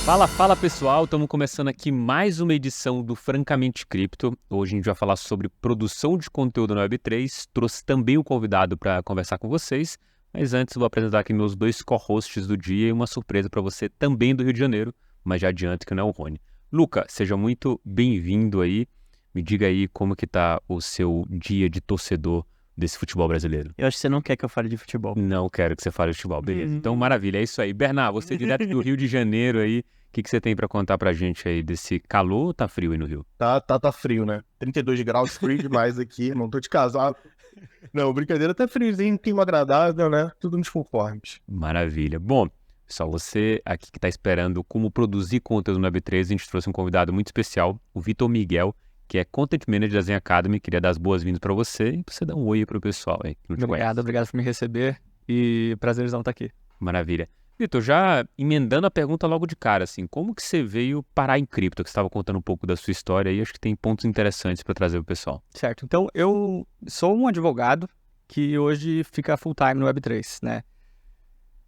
Fala pessoal, estamos começando aqui mais uma edição do Francamente Cripto. Hoje a gente vai falar sobre produção de conteúdo na Web3, trouxe também o convidado para conversar com vocês, mas antes vou apresentar aqui meus dois co-hosts do dia e uma surpresa para você também do Rio de Janeiro, mas já adianto que não é o Rony. Luca, seja muito bem-vindo aí, me diga aí como que tá o seu dia de torcedor desse futebol brasileiro. Eu acho que você não quer que eu fale de futebol. Não quero que você fale de futebol, beleza. Então, maravilha, é isso aí. Bernardo, você direto do Rio de Janeiro aí, o que você tem pra contar pra gente aí desse calor ou tá frio aí no Rio? Tá frio, né? 32 graus, frio demais aqui, não tô de casaco. Não, brincadeira, tá friozinho, clima agradável, né? Tudo nos conformes. Maravilha. Bom, pessoal, você aqui que tá esperando como produzir conteúdo no Web3, a gente trouxe um convidado muito especial, o Vitor Miguel, que é Content Manager da Zen Academy. Queria dar as boas-vindas pra você e pra você dar um oi pro pessoal aí. Obrigado por me receber e prazerzão estar aqui. Maravilha. Vitor, já emendando a pergunta logo de cara, assim, como que você veio parar em cripto? Que você estava contando um pouco da sua história aí, acho que tem pontos interessantes para trazer o pessoal. Certo, então eu sou um advogado que hoje fica full time no Web3, né?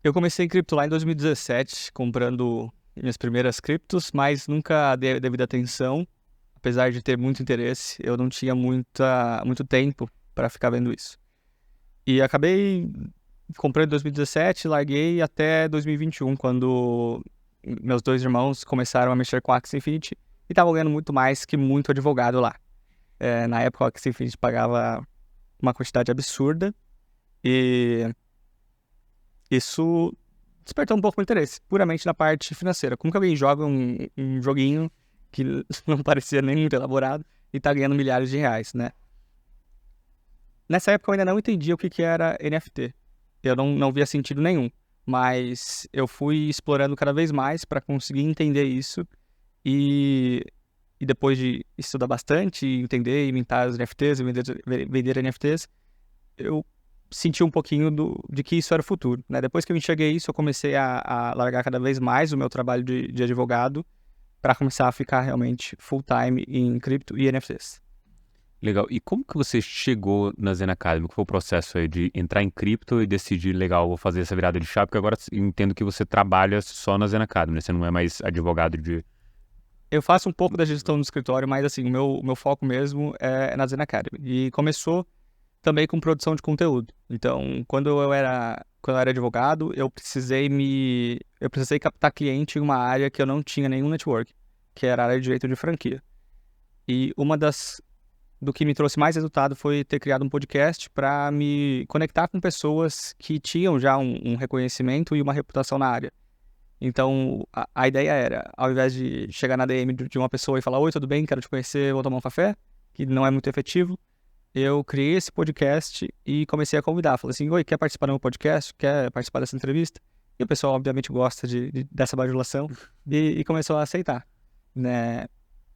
Eu comecei em cripto lá em 2017, comprando minhas primeiras criptos, mas nunca dei devida atenção. Apesar de ter muito interesse, eu não tinha muito tempo para ficar vendo isso. E acabei comprando em 2017, larguei até 2021, quando meus dois irmãos começaram a mexer com a Axie Infinity e estavam ganhando muito mais que muito advogado lá. Na época, a Axie Infinity pagava uma quantidade absurda e isso despertou um pouco meu interesse, puramente na parte financeira. Como que alguém joga um joguinho que não parecia nem muito elaborado e tá ganhando milhares de reais, né? Nessa época eu ainda não entendia o que era NFT. Eu não via sentido nenhum, mas eu fui explorando cada vez mais para conseguir entender isso e depois de estudar bastante, entender e mintar os NFTs e vender NFTs, eu senti um pouquinho de que isso era o futuro, né? Depois que eu enxerguei isso, eu comecei a largar cada vez mais o meu trabalho de advogado para começar a ficar realmente full time em cripto e NFTs. Legal. E como que você chegou na Zen Academy? Qual foi o processo aí de entrar em cripto e decidir, legal, vou fazer essa virada de chave? Porque agora eu entendo que você trabalha só na Zen Academy, né? Você não é mais advogado de... Eu faço um pouco da gestão do escritório, mas assim, o meu foco mesmo é na Zen Academy. E começou também com produção de conteúdo. Então, quando eu era advogado, eu precisei captar cliente em uma área que eu não tinha nenhum network, que era a área de direito de franquia. E do que me trouxe mais resultado foi ter criado um podcast para me conectar com pessoas que tinham já um reconhecimento e uma reputação na área. Então, a ideia era, ao invés de chegar na DM de uma pessoa e falar: oi, tudo bem, quero te conhecer, vou tomar um café, que não é muito efetivo, eu criei esse podcast e comecei a convidar. Falei assim: oi, quer participar do meu podcast? Quer participar dessa entrevista? E o pessoal, obviamente, gosta dessa bajulação e começou a aceitar, né?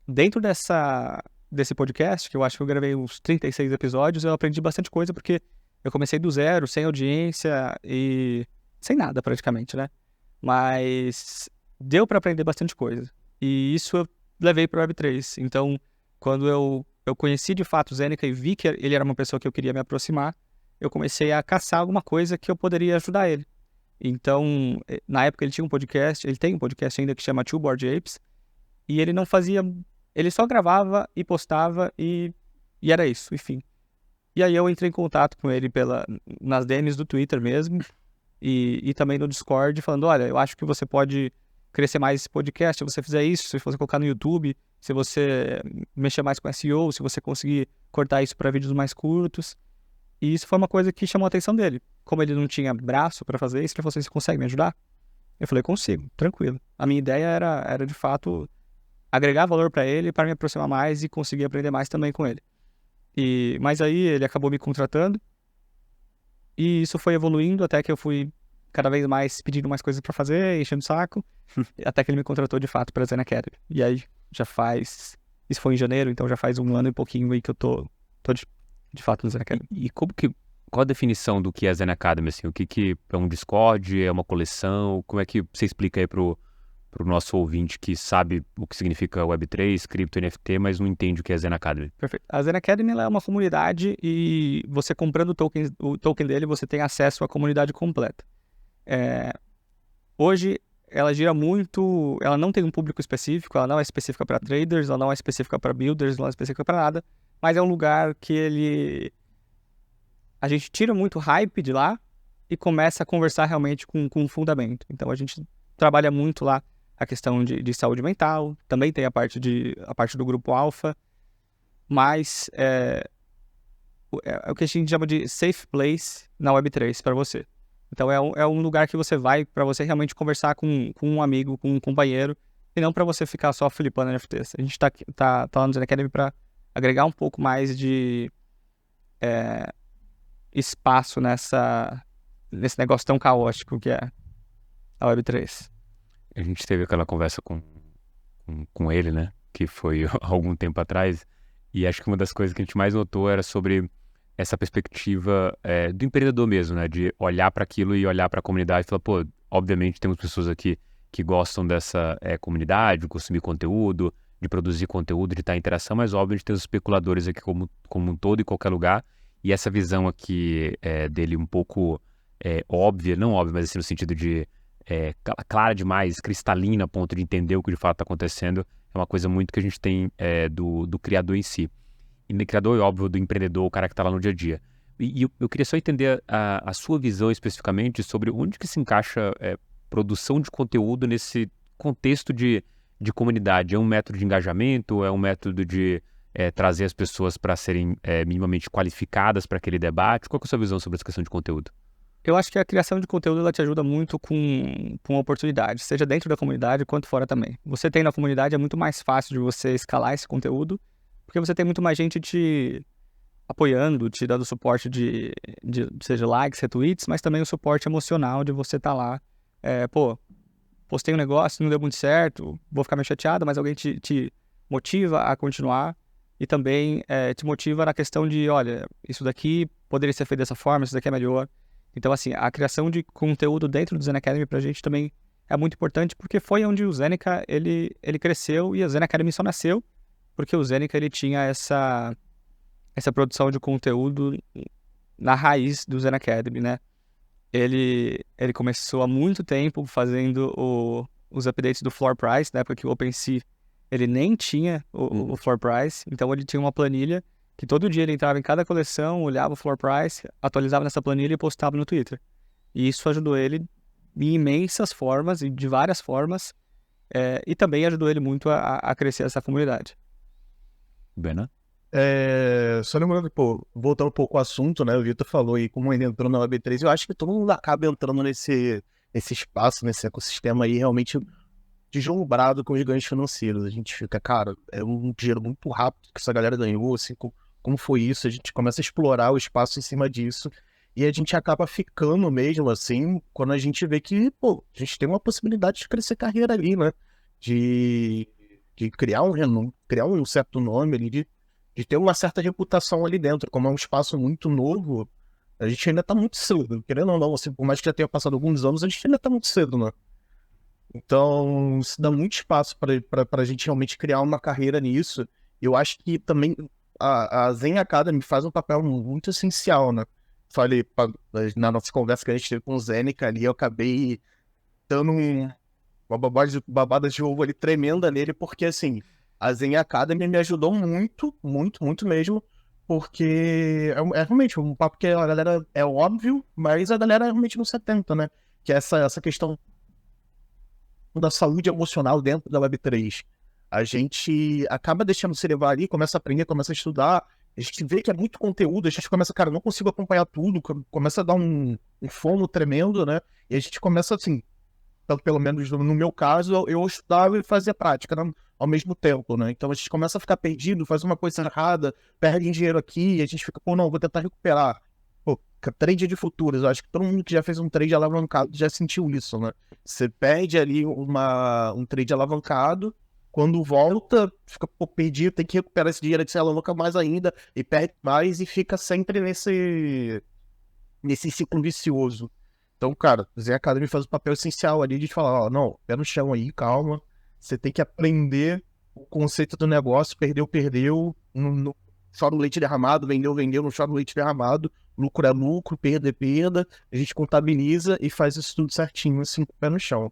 Dentro desse podcast, que eu acho que eu gravei uns 36 episódios, eu aprendi bastante coisa, porque eu comecei do zero, sem audiência e sem nada praticamente, né? Mas deu para aprender bastante coisa. E isso eu levei para o Web3. Então, quando eu conheci de fato o Zeneca e vi que ele era uma pessoa que eu queria me aproximar, eu comecei a caçar alguma coisa que eu poderia ajudar ele. Então, na época ele tem um podcast ainda que chama Two Bored Apes, e ele não fazia... Ele só gravava e postava e era isso, enfim. E aí eu entrei em contato com ele nas DMs do Twitter mesmo e também no Discord, falando: olha, eu acho que você pode crescer mais esse podcast se você fizer isso, se você colocar no YouTube, se você mexer mais com SEO, se você conseguir cortar isso para vídeos mais curtos. E isso foi uma coisa que chamou a atenção dele. Como ele não tinha braço para fazer isso, ele falou assim: você consegue me ajudar? Eu falei: consigo, tranquilo. A minha ideia era de fato agregar valor para ele, para me aproximar mais e conseguir aprender mais também com ele. Mas aí ele acabou me contratando e isso foi evoluindo até que eu fui cada vez mais pedindo mais coisas para fazer, enchendo o saco, até que ele me contratou de fato para a Zen Academy. E aí isso foi em janeiro, então já faz 1 ano e pouquinho aí que eu tô de fato no Zen Academy. E qual a definição do que é a Zen Academy, assim? O que é um Discord, é uma coleção? Como é que você explica aí pro nosso ouvinte que sabe o que significa Web3, cripto, NFT, mas não entende o que é a Zen Academy? Perfeito. A Zen Academy ela é uma comunidade e você comprando o token dele, você tem acesso à comunidade completa. Hoje, ela gira muito, ela não tem um público específico, ela não é específica para traders, ela não é específica para builders, não é específica para nada, mas é um lugar que a gente tira muito hype de lá e começa a conversar realmente com fundamento. Então a gente trabalha muito lá a questão de saúde mental, também tem a parte do grupo alfa, mas é o que a gente chama de safe place na Web3 para você. Então é um lugar que você vai para você realmente conversar com um amigo, com um companheiro, e não para você ficar só flipando NFTs. A gente tá lá no Zen Academy para agregar um pouco mais de espaço nesse negócio tão caótico que é a Web3. A gente teve aquela conversa com ele, né? Que foi há algum tempo atrás. E acho que uma das coisas que a gente mais notou era sobre essa perspectiva do empreendedor mesmo, né? De olhar para aquilo e olhar para a comunidade e falar, pô, obviamente temos pessoas aqui que gostam dessa comunidade, de consumir conteúdo, de produzir conteúdo, de estar em interação, mas óbvio, a gente tem os especuladores aqui como um todo, em qualquer lugar. E essa visão aqui dele um pouco óbvia, não óbvia, mas assim no sentido de clara demais, cristalina, a ponto de entender o que de fato está acontecendo, é uma coisa muito que a gente tem do criador em si. E do criador, é óbvio, do empreendedor, o cara que está lá no dia a dia. E eu queria só entender a sua visão especificamente sobre onde que se encaixa produção de conteúdo nesse contexto de comunidade. É um método de engajamento? É um método de trazer as pessoas para serem minimamente qualificadas para aquele debate? Qual que é a sua visão sobre essa questão de conteúdo? Eu acho que a criação de conteúdo ela te ajuda muito com oportunidades, seja dentro da comunidade quanto fora também. Você tem na comunidade, é muito mais fácil de você escalar esse conteúdo, porque você tem muito mais gente te apoiando, te dando suporte de seja likes, retweets, mas também o suporte emocional de você estar lá. Postei um negócio, não deu muito certo, vou ficar meio chateado, mas alguém te motiva a continuar e também te motiva na questão de, olha, isso daqui poderia ser feito dessa forma, isso daqui é melhor. Então, assim, a criação de conteúdo dentro do Zen Academy pra gente também é muito importante, porque foi onde o Zenica, ele cresceu e a Zen Academy só nasceu porque o Zenica, ele tinha essa produção de conteúdo na raiz do Zen Academy, né? Ele começou há muito tempo fazendo os updates do floor price, na época que o OpenSea ele nem tinha o floor price, então ele tinha uma planilha que todo dia ele entrava em cada coleção, olhava o floor price, atualizava nessa planilha e postava no Twitter. E isso ajudou ele em imensas formas, e de várias formas, e também ajudou ele muito a crescer essa comunidade. Bena? Só lembrando, voltando um pouco ao assunto, né? O Vitor falou aí como ele entrou na Web3, eu acho que todo mundo acaba entrando nesse espaço, nesse ecossistema aí, realmente deslumbrado com os ganhos financeiros. A gente fica, cara, é um dinheiro muito rápido que essa galera ganhou, assim, como foi isso? A gente começa a explorar o espaço em cima disso e a gente acaba ficando mesmo, assim, quando a gente vê que, a gente tem uma possibilidade de crescer carreira ali, né? De criar um renome, criar um certo nome ali, de ter uma certa reputação ali dentro. Como é um espaço muito novo, a gente ainda tá muito cedo, querendo ou não, assim, por mais que já tenha passado alguns anos, a gente ainda tá muito cedo, né? Então, isso dá muito espaço para a gente realmente criar uma carreira nisso. Eu acho que também a Zen Academy faz um papel muito essencial, né? Falei, na nossa conversa que a gente teve com o Zenica ali, eu acabei dando uma babada de ovo ali tremenda nele, porque, assim, a Zen Academy me ajudou muito, muito, muito mesmo, porque é realmente um papo que a galera é óbvio, mas a galera realmente não se atenta, né? Que é essa questão da saúde emocional dentro da Web3. A gente acaba deixando se levar ali, começa a aprender, começa a estudar, a gente vê que é muito conteúdo, a gente começa, cara, não consigo acompanhar tudo, começa a dar um fomo tremendo, né? E a gente começa assim, pelo menos no meu caso, eu estudava e fazia prática, né, ao mesmo tempo, né? Então a gente começa a ficar perdido, faz uma coisa errada, perde dinheiro aqui, e a gente fica, não, vou tentar recuperar. Trade de futuros, eu acho que todo mundo que já fez um trade alavancado já sentiu isso, né? Você perde ali um trade alavancado, quando volta, fica perdido, tem que recuperar esse dinheiro, você alavanca mais ainda, e perde mais, e fica sempre nesse ciclo vicioso. Então, cara, o Zen Academy faz o papel essencial ali de falar, não, pé no chão aí, calma, você tem que aprender o conceito do negócio, perdeu, chora o leite derramado, vendeu, não chora o leite derramado, lucro é lucro, perda é perda, a gente contabiliza e faz isso tudo certinho, assim, com o pé no chão.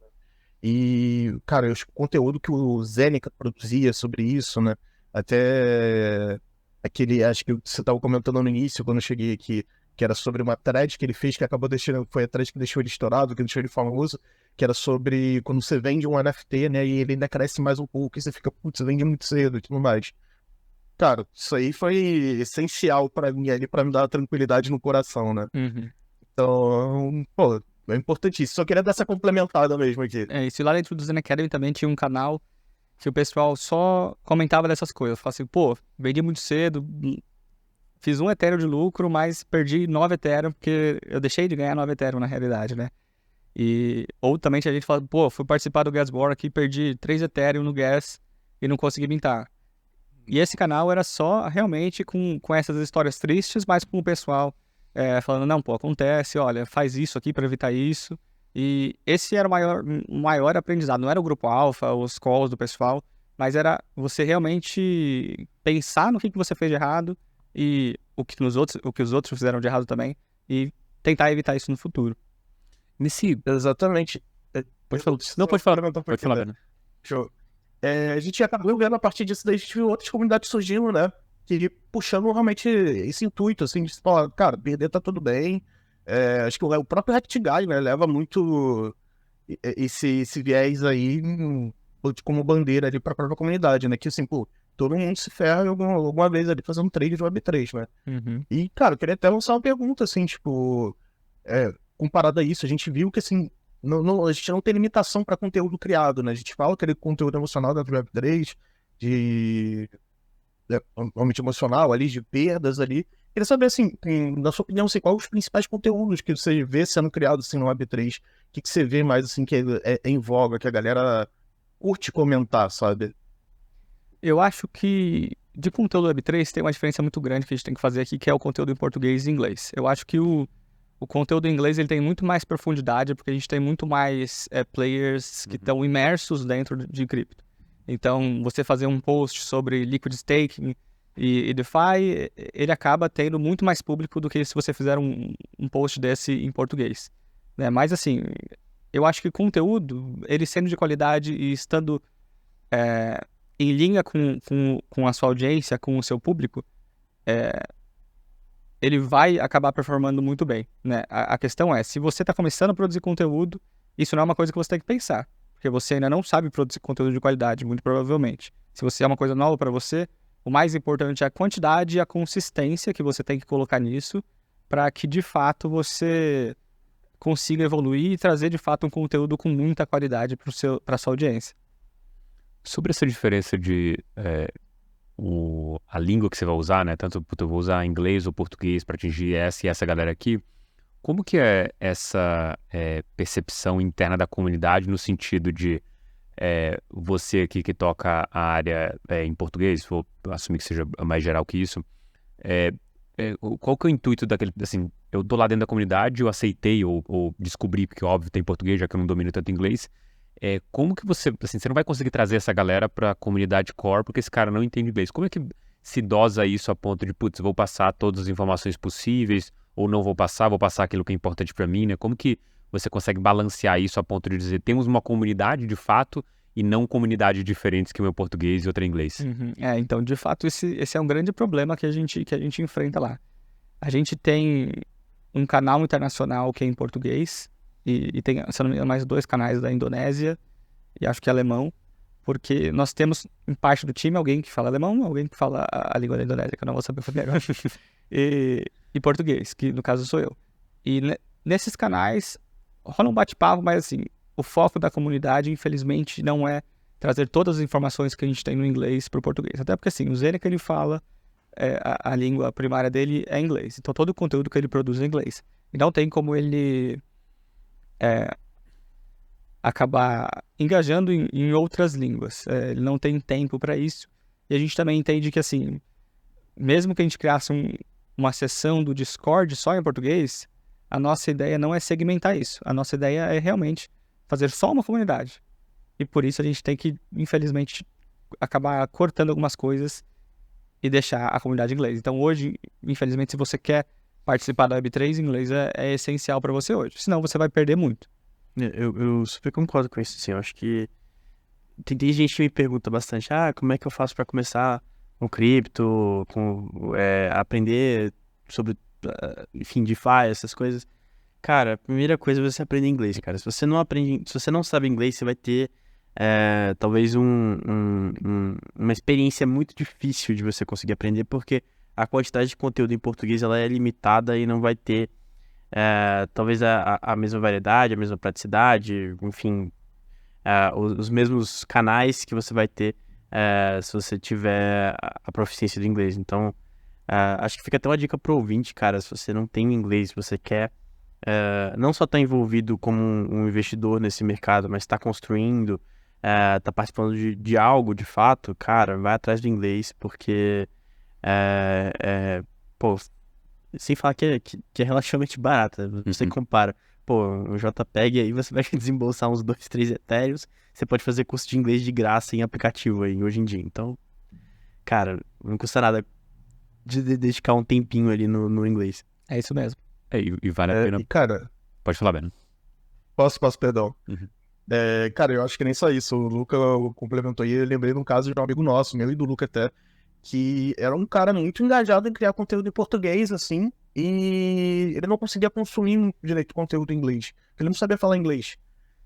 E, cara, o conteúdo que o Zeneca produzia sobre isso, né? Até aquele, acho que você estava comentando no início, quando eu cheguei aqui, que era sobre uma thread que ele fez, que acabou deixando, foi a thread que deixou ele estourado, que deixou ele famoso, que era sobre quando você vende um NFT, né? E ele ainda cresce mais um pouco, e você fica, putz, vende muito cedo e tudo mais. Cara, isso aí foi essencial pra mim ali, pra me dar tranquilidade no coração, né? Uhum. Então, pô, é importantíssimo. Só queria dar essa complementada mesmo aqui. Isso, e lá dentro do Zen Academy também tinha um canal que o pessoal só comentava dessas coisas. Falava assim, pô, vendi muito cedo, fiz 1 Ethereum de lucro, mas perdi 9 Ethereum, porque eu deixei de ganhar 9 Ethereum na realidade, né? Ou também tinha gente que fala, pô, fui participar do Gas War aqui, perdi 3 Ethereum no Gas e não consegui mintar. E esse canal era só realmente com essas histórias tristes, mas com o pessoal falando, não, pô, acontece, olha, faz isso aqui para evitar isso. E esse era o maior aprendizado. Não era o grupo alfa, os calls do pessoal, mas era você realmente pensar no que você fez de errado e o que os outros fizeram de errado também e tentar evitar isso no futuro. Exatamente. Pode falar. Não, pode falar. Pode falar, Breno. Show. A gente acabou vendo a partir disso, daí a gente viu outras comunidades surgindo, né? Que puxando realmente esse intuito, assim, de falar, cara, perder tá tudo bem. Acho que o próprio React Guy, né, leva muito esse viés aí como bandeira ali pra própria comunidade, né? Que assim, pô, todo mundo se ferra alguma vez ali fazendo trade de Web3, né? Uhum. E, cara, eu queria até lançar uma pergunta, assim, tipo, comparado a isso, a gente viu que, assim, a gente não tem limitação para conteúdo criado, né? A gente fala aquele conteúdo emocional da Web3, realmente emocional ali, de perdas ali. Queria saber, assim, na sua opinião, assim, quais os principais conteúdos que você vê sendo criados, assim, no Web3? O que você vê mais, assim, que é em voga, que a galera curte comentar, sabe? Eu acho que de conteúdo Web3 tem uma diferença muito grande que a gente tem que fazer aqui, que é o conteúdo em português e inglês. Eu acho que o conteúdo em inglês ele tem muito mais profundidade, porque a gente tem muito mais players que estão imersos dentro de cripto. Então, você fazer um post sobre liquid staking e DeFi, ele acaba tendo muito mais público do que se você fizer um post desse em português, né? Mas, assim, eu acho que o conteúdo, ele sendo de qualidade e estando em linha com a sua audiência, com o seu público, ele vai acabar performando muito bem, né? A questão é, se você está começando a produzir conteúdo, isso não é uma coisa que você tem que pensar, porque você ainda não sabe produzir conteúdo de qualidade, muito provavelmente. Se você é uma coisa nova para você, o mais importante é a quantidade e a consistência que você tem que colocar nisso, para que de fato você consiga evoluir e trazer de fato um conteúdo com muita qualidade para a sua audiência. Sobre essa diferença de a língua que você vai usar, né? Tanto eu vou usar inglês ou português para atingir essa e essa galera aqui. Como que é essa percepção interna da comunidade no sentido de você aqui que toca a área em português, vou assumir que seja mais geral que isso, qual que é o intuito daquele, assim, eu tô lá dentro da comunidade, eu aceitei ou descobri, porque óbvio tem português, já que eu não domino tanto inglês, como que você não vai conseguir trazer essa galera para a comunidade core, porque esse cara não entende inglês. Como é que se dosa isso a ponto de, putz, vou passar todas as informações possíveis, ou não vou passar aquilo que é importante para mim, né? Como que você consegue balancear isso a ponto de dizer, temos uma comunidade de fato e não comunidades diferentes que o meu português e outra em inglês? Uhum. Então, de fato, esse é um grande problema que a gente enfrenta lá. A gente tem um canal internacional que é em português, e tem, se não me engano, mais 2 canais da Indonésia e acho que alemão, porque nós temos em parte do time alguém que fala alemão, alguém que fala a língua da Indonésia, que eu não vou saber fazer agora, e português, que no caso sou eu. E nesses canais rola um bate-papo, mas assim, o foco da comunidade, infelizmente, não é trazer todas as informações que a gente tem no inglês para o português. Até porque assim, o Zeneca ele fala, a língua primária dele é inglês, então todo o conteúdo que ele produz é em inglês. E não tem como ele acabar engajando em outras línguas. Ele não tem tempo para isso. E a gente também entende que, assim, mesmo que a gente criasse uma seção do Discord só em português, a nossa ideia não é segmentar isso. A nossa ideia é realmente fazer só uma comunidade. E por isso a gente tem que, infelizmente, acabar cortando algumas coisas e deixar a comunidade em inglês. Então hoje, infelizmente, se você quer participar da Web3, inglês é essencial para você hoje. Senão você vai perder muito. Eu super concordo com isso, assim. Eu acho que tem gente que me pergunta bastante, como é que eu faço para começar com cripto, aprender sobre, enfim, DeFi, essas coisas. Cara, a primeira coisa é você aprender inglês, cara. Se você não sabe inglês, você vai ter talvez uma experiência muito difícil de você conseguir aprender, porque a quantidade de conteúdo em português ela é limitada e não vai ter talvez a mesma variedade, a mesma praticidade, enfim, os mesmos canais que você vai ter se você tiver a proficiência do inglês. Então, acho que fica até uma dica pro ouvinte, cara, se você não tem inglês, se você quer não só estar envolvido como um investidor nesse mercado, mas está construindo, está participando de algo de fato, cara, vai atrás do inglês, porque, pô, sem falar que é relativamente barata, você compara, pô, um JPEG aí você vai desembolsar uns 2, 3 etéreos, você pode fazer curso de inglês de graça em aplicativo aí, hoje em dia. Então, cara, não custa nada de dedicar um tempinho ali no inglês. É isso mesmo. E vale a pena. E, cara, Pode falar, Breno. posso, perdão. Uhum. Cara, eu acho que nem só isso. O Luca complementou aí. Eu lembrei de um caso de um amigo nosso, meu e do Luca até, que era um cara muito engajado em criar conteúdo em português, assim, e ele não conseguia consumir direito conteúdo em inglês. Ele não sabia falar inglês.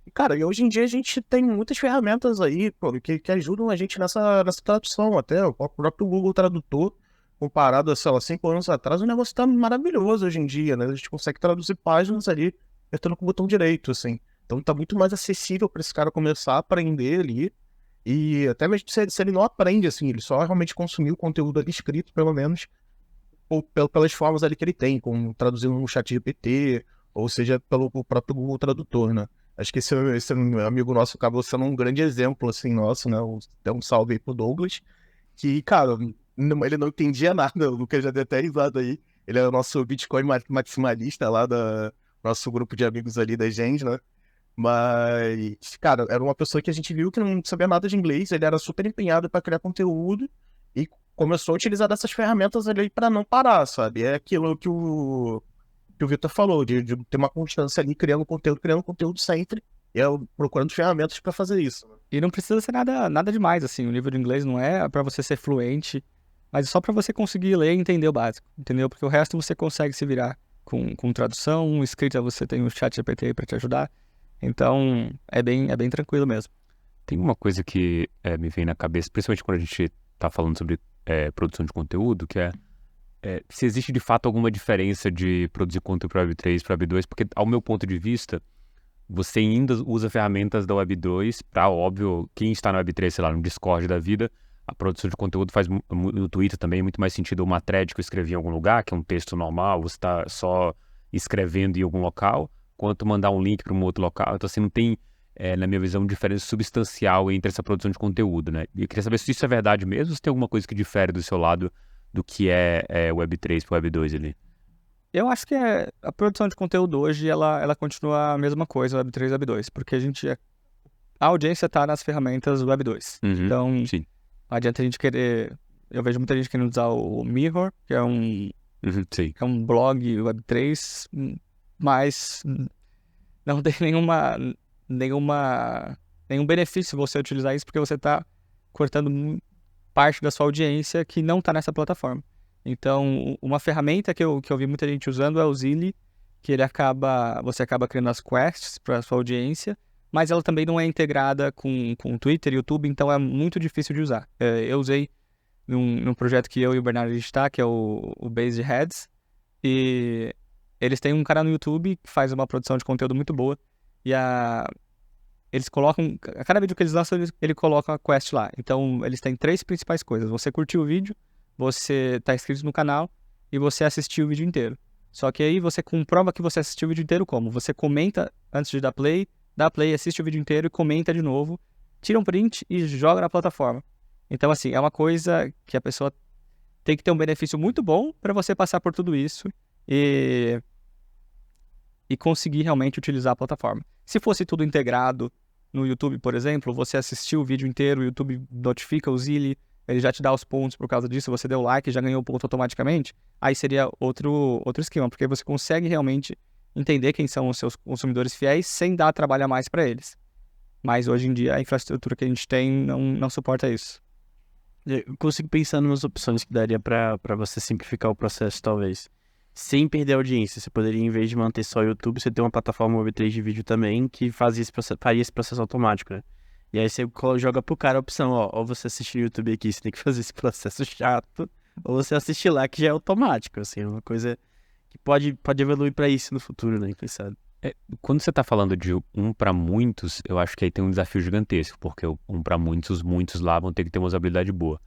E, cara, e hoje em dia a gente tem muitas ferramentas aí, pô, que ajudam a gente nessa tradução até. O próprio Google Tradutor, comparado a, sei lá, 5 anos atrás, o negócio tá maravilhoso hoje em dia, né? A gente consegue traduzir páginas ali, apertando com o botão direito, assim. Então tá muito mais acessível para esse cara começar a aprender ali. E até mesmo se ele não aprende, assim, ele só realmente consumir o conteúdo ali escrito, pelo menos, ou pelas formas ali que ele tem, como traduzir no ChatGPT, ou seja, pelo próprio Google Tradutor, né? Acho que esse amigo nosso acabou sendo um grande exemplo, assim, nosso, né? Dá um salve aí pro Douglas, que, cara, ele não entendia nada, o Lucas já deu até risada aí. Ele é o nosso Bitcoin maximalista lá do nosso grupo de amigos ali da gente, né? Mas, cara, era uma pessoa que a gente viu que não sabia nada de inglês, ele era super empenhado para criar conteúdo e começou a utilizar dessas ferramentas ali para não parar, sabe? É aquilo que o Vitor falou, de ter uma constância ali, criando conteúdo sempre, e eu procurando ferramentas para fazer isso. E não precisa ser nada demais, assim. O nível de inglês não é para você ser fluente, mas é só para você conseguir ler e entender o básico, entendeu? Porque o resto você consegue se virar com tradução, escrita você tem o ChatGPT aí para te ajudar. Então, é bem tranquilo mesmo. Tem uma coisa que me vem na cabeça, principalmente quando a gente está falando sobre produção de conteúdo, que é se existe de fato alguma diferença de produzir conteúdo para Web3 para Web2, porque ao meu ponto de vista, você ainda usa ferramentas da Web2 para, óbvio, quem está na Web3, sei lá, no Discord da vida, a produção de conteúdo faz no Twitter também muito mais sentido uma thread que eu escrevi em algum lugar, que é um texto normal, você está só escrevendo em algum local, quanto mandar um link para um outro local. Então, assim, não tem, na minha visão, diferença substancial entre essa produção de conteúdo, né? E eu queria saber se isso é verdade mesmo, ou se tem alguma coisa que difere do seu lado do que é Web3 para Web2 ali. Eu acho que a produção de conteúdo hoje, ela continua a mesma coisa, Web3 e Web2, porque a audiência está nas ferramentas Web2. Uhum, Então, sim. não adianta a gente querer... Eu vejo muita gente querendo usar o Mirror, que é Sim. é um blog Web3, mas não tem nenhum benefício você utilizar isso, porque você está cortando parte da sua audiência que não está nessa plataforma. Então, uma ferramenta que eu vi muita gente usando é o Zilli, que você acaba criando as quests para a sua audiência, mas ela também não é integrada com Twitter e YouTube, então é muito difícil de usar. Eu usei num projeto que eu e o Bernardo a gente está, que é o Based Heads, e eles têm um canal no YouTube que faz uma produção de conteúdo muito boa, e eles colocam, a cada vídeo que eles lançam, ele coloca a quest lá. Então, eles têm 3 principais coisas. Você curtiu o vídeo, você está inscrito no canal e você assistiu o vídeo inteiro. Só que aí você comprova que você assistiu o vídeo inteiro como? Você comenta antes de dar play, assiste o vídeo inteiro e comenta de novo, tira um print e joga na plataforma. Então, assim, é uma coisa que a pessoa tem que ter um benefício muito bom para você passar por tudo isso e conseguir realmente utilizar a plataforma. Se fosse tudo integrado no YouTube, por exemplo, você assistiu o vídeo inteiro, o YouTube notifica o Zilli, ele já te dá os pontos por causa disso, você deu like e já ganhou o ponto automaticamente, aí seria outro esquema, porque você consegue realmente entender quem são os seus consumidores fiéis sem dar trabalho a mais para eles. Mas hoje em dia a infraestrutura que a gente tem não suporta isso. Eu consigo pensar em umas opções que daria pra você simplificar o processo, talvez. Sem perder a audiência. Você poderia, em vez de manter só o YouTube, você ter uma plataforma Web3 de vídeo também que faria esse processo automático, né? E aí você joga pro cara a opção, ó, ou você assistir no YouTube aqui, você tem que fazer esse processo chato, ou você assistir lá que já é automático, assim, é uma coisa que pode evoluir pra isso no futuro, né? Quem sabe? Quando você está falando de um para muitos, eu acho que aí tem um desafio gigantesco, porque um para muitos, os muitos lá vão ter que ter uma usabilidade boa.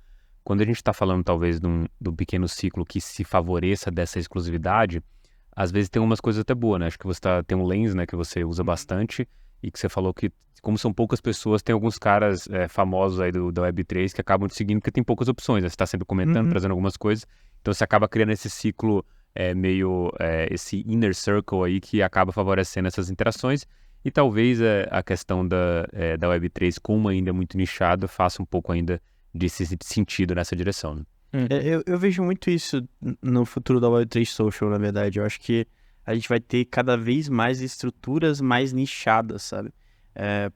Quando a gente está falando, talvez, de um pequeno ciclo que se favoreça dessa exclusividade, às vezes tem umas coisas até boas, né? Acho que você tem um Lens, né, que você usa bastante, e que você falou que, como são poucas pessoas, tem alguns caras famosos aí da Web3 que acabam te seguindo porque tem poucas opções, né? Você está sempre comentando, trazendo algumas coisas, então você acaba criando esse ciclo esse inner circle aí que acaba favorecendo essas interações, e talvez a questão da Web3 como ainda é muito nichada faça um pouco ainda de sentido nessa direção, né? Eu vejo muito isso no futuro da Web3 Social, na verdade. Eu acho que a gente vai ter cada vez mais estruturas mais nichadas, sabe?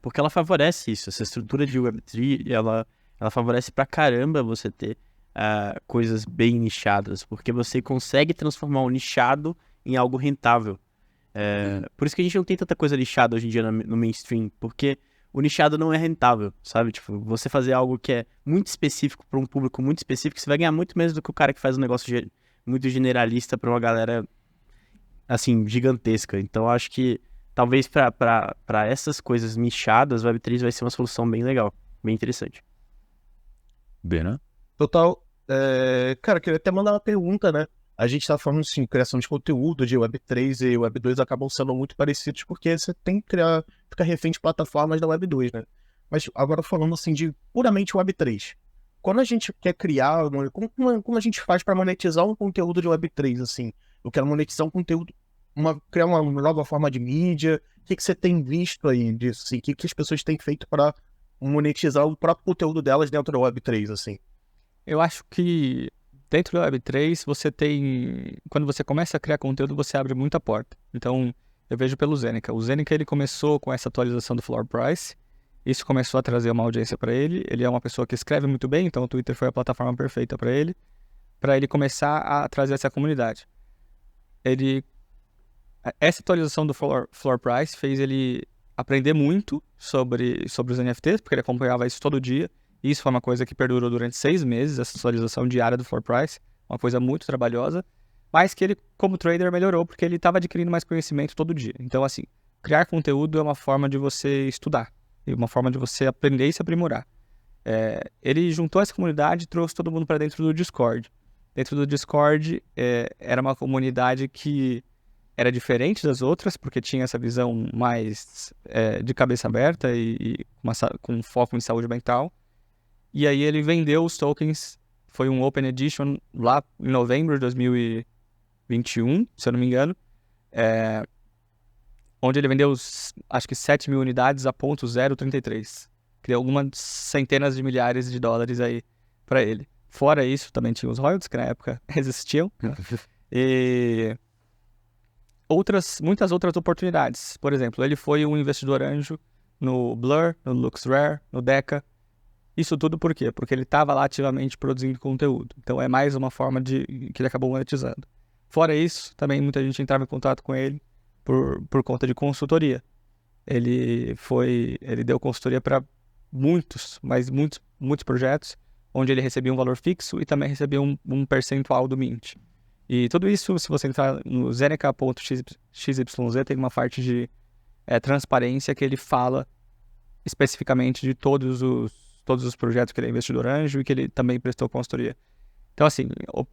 Porque ela favorece isso. Essa estrutura de Web3, ela favorece pra caramba você ter coisas bem nichadas, porque você consegue transformar o nichado em algo rentável. Por isso que a gente não tem tanta coisa nichada hoje em dia no mainstream, porque o nichado não é rentável, sabe? Tipo, você fazer algo que é muito específico para um público muito específico, você vai ganhar muito menos do que o cara que faz um negócio muito generalista para uma galera, assim, gigantesca. Então, eu acho que talvez para essas coisas nichadas, o Web3 vai ser uma solução bem legal, bem interessante. Bem, né? Total. Cara, queria até mandar uma pergunta, né? A gente tá falando, assim, criação de conteúdo de Web3 e Web2 acabam sendo muito parecidos porque você tem que ficar refém de plataformas da Web2, né? Mas agora falando, assim, de puramente Web3. Quando a gente quer criar, como a gente faz para monetizar um conteúdo de Web3, assim? Eu quero monetizar um conteúdo, criar uma nova forma de mídia. O que você tem visto aí disso, assim? O que as pessoas têm feito para monetizar o próprio conteúdo delas dentro da Web3, assim? Eu acho que dentro da Web3, quando você começa a criar conteúdo, você abre muita porta. Então, eu vejo pelo Zeneca. O Zeneca, ele começou com essa atualização do Floor Price. Isso começou a trazer uma audiência para ele. Ele é uma pessoa que escreve muito bem, então o Twitter foi a plataforma perfeita para ele começar a trazer essa comunidade. Essa atualização do Floor Price fez ele aprender muito sobre os NFTs, porque ele acompanhava isso todo dia. Isso foi uma coisa que perdurou durante 6 meses, essa atualização diária do Floor Price, uma coisa muito trabalhosa, mas que ele, como trader, melhorou, porque ele estava adquirindo mais conhecimento todo dia. Então, assim, criar conteúdo é uma forma de você estudar, e uma forma de você aprender e se aprimorar. Ele juntou essa comunidade e trouxe todo mundo para dentro do Discord. Dentro do Discord, era uma comunidade que era diferente das outras, porque tinha essa visão mais de cabeça aberta e com foco em saúde mental. E aí ele vendeu os tokens, foi um Open Edition lá em novembro de 2021, se eu não me engano, onde ele vendeu, acho que 7 mil unidades a 0.033. Criou algumas centenas de milhares de dólares aí para ele. Fora isso, também tinha os royalties, que na época existiam. E muitas outras oportunidades. Por exemplo, ele foi um investidor anjo no Blur, no LuxRare, no Deca. Isso tudo por quê? Porque ele estava lá ativamente produzindo conteúdo. Então é mais uma forma que ele acabou monetizando. Fora isso, também muita gente entrava em contato com ele por conta de consultoria. Ele deu consultoria para muitos projetos, onde ele recebia um valor fixo e também recebia um percentual do Mint. E tudo isso, se você entrar no zeneca.xyz, tem uma parte de transparência que ele fala especificamente de todos os projetos que ele é investidor anjo e que ele também prestou consultoria. Então, assim,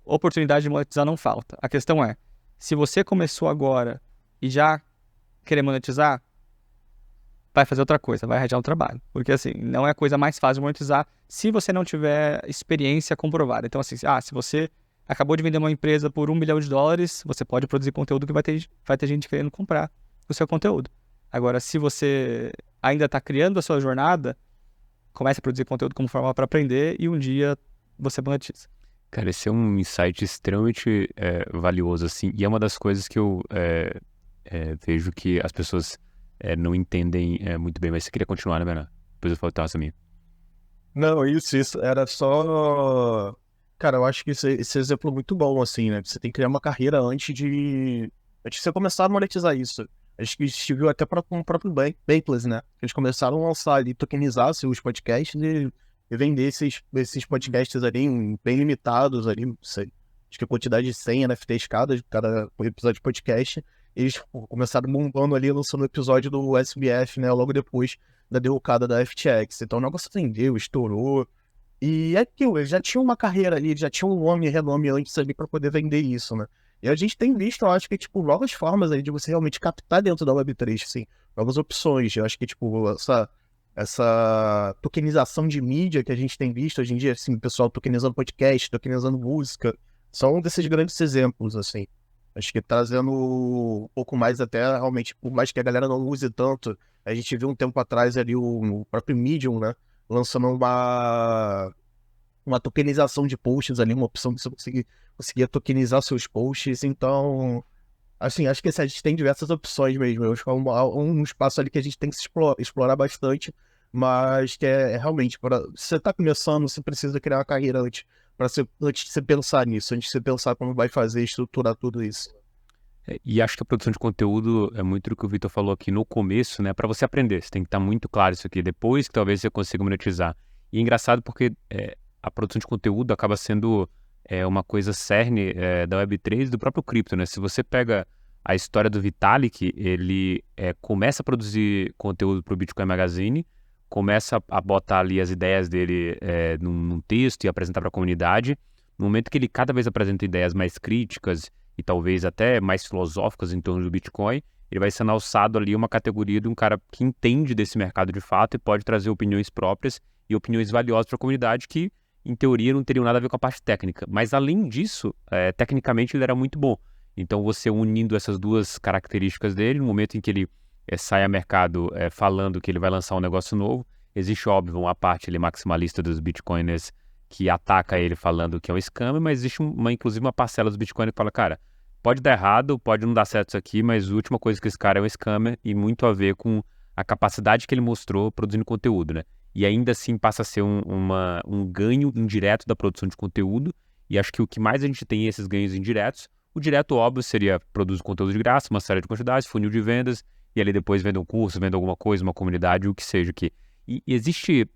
oportunidade de monetizar não falta. A questão é, se você começou agora e já querer monetizar, vai fazer outra coisa, vai arranjar um trabalho. Porque, assim, não é a coisa mais fácil de monetizar se você não tiver experiência comprovada. Então, assim, se você acabou de vender uma empresa por $1 milhão, você pode produzir conteúdo que vai ter gente querendo comprar o seu conteúdo. Agora, se você ainda está criando a sua jornada, comece a produzir conteúdo como forma para aprender e um dia você monetiza. Cara, esse é um insight extremamente valioso, assim, e é uma das coisas que eu vejo que as pessoas não entendem muito bem, mas você queria continuar, né, Bernardo? Depois eu falo essa minha. Não, isso. Era só. Cara, eu acho que esse exemplo é muito bom, assim, né? Você tem que criar uma carreira antes de você começar a monetizar isso. Acho que a gente viu até com o próprio Bankless, né? Eles começaram a lançar ali, tokenizar seus podcasts e vender esses podcasts ali bem limitados ali, não sei. Acho que a quantidade de 100 NFTs cada episódio de podcast. Eles começaram bombando ali, lançando o episódio do SBF, né? Logo depois da derrocada da FTX. Então o negócio vendeu, estourou. E é aquilo, eles já tinham uma carreira ali, já tinham um nome e renome antes ali pra poder vender isso, né? E a gente tem visto, eu acho que, tipo, novas formas aí de você realmente captar dentro da Web3, assim, novas opções. Eu acho que, tipo, essa tokenização de mídia que a gente tem visto hoje em dia, assim, o pessoal tokenizando podcast, tokenizando música, são um desses grandes exemplos, assim. Acho que trazendo um pouco mais até, realmente, por mais que a galera não use tanto, a gente viu um tempo atrás ali o próprio Medium, né? Lançando uma tokenização de posts ali, uma opção que você conseguia tokenizar seus posts. Então, assim, acho que a gente tem diversas opções mesmo. Eu acho que é um espaço ali que a gente tem que se explorar bastante, mas que é realmente, se você está começando, você precisa criar uma carreira antes de você pensar nisso, antes de você pensar como vai fazer, estruturar tudo isso. E acho que a produção de conteúdo é muito do que o Vitor falou aqui no começo, né? Para você aprender, você tem que estar muito claro isso aqui. Depois que talvez você consiga monetizar. E é engraçado porque a produção de conteúdo acaba sendo uma coisa cerne da Web3 do próprio cripto, né? Se você pega a história do Vitalik, ele começa a produzir conteúdo para o Bitcoin Magazine, começa a botar ali as ideias dele num texto e apresentar para a comunidade. No momento que ele cada vez apresenta ideias mais críticas e talvez até mais filosóficas em torno do Bitcoin, ele vai sendo alçado ali uma categoria de um cara que entende desse mercado de fato e pode trazer opiniões próprias e opiniões valiosas para a comunidade que, em teoria, não teriam nada a ver com a parte técnica. Mas, além disso, tecnicamente ele era muito bom. Então, você unindo essas duas características dele, no momento em que ele sai a mercado falando que ele vai lançar um negócio novo, existe, óbvio, uma parte ali maximalista dos Bitcoiners que ataca ele falando que é um scam, mas existe inclusive uma parcela dos Bitcoin que fala, cara, pode dar errado, pode não dar certo isso aqui, mas a última coisa que esse cara é um scammer e muito a ver com a capacidade que ele mostrou produzindo conteúdo, né? E ainda assim passa a ser um ganho indireto da produção de conteúdo, e acho que o que mais a gente tem é esses ganhos indiretos. O direto, óbvio, seria produzir conteúdo de graça, uma série de quantidades, funil de vendas, e ali depois vende um curso, vende alguma coisa, uma comunidade, o que seja aqui. E existe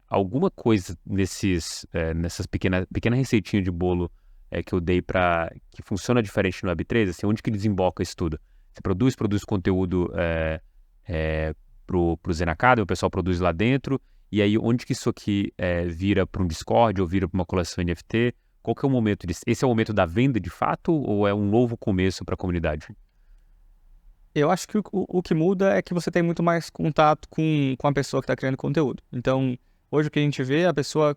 alguma coisa nessas pequena receitinha de bolo que eu dei que funciona diferente no Web3? Assim, onde que desemboca isso tudo? Você produz conteúdo pro Zen Academy, o pessoal produz lá dentro, e aí onde que isso aqui vira para um Discord ou vira para uma coleção NFT? Qual que é o momento disso? Esse é o momento da venda de fato ou é um novo começo para a comunidade? Eu acho que o que muda é que você tem muito mais contato com a pessoa que está criando conteúdo. Então, hoje o que a gente vê, a pessoa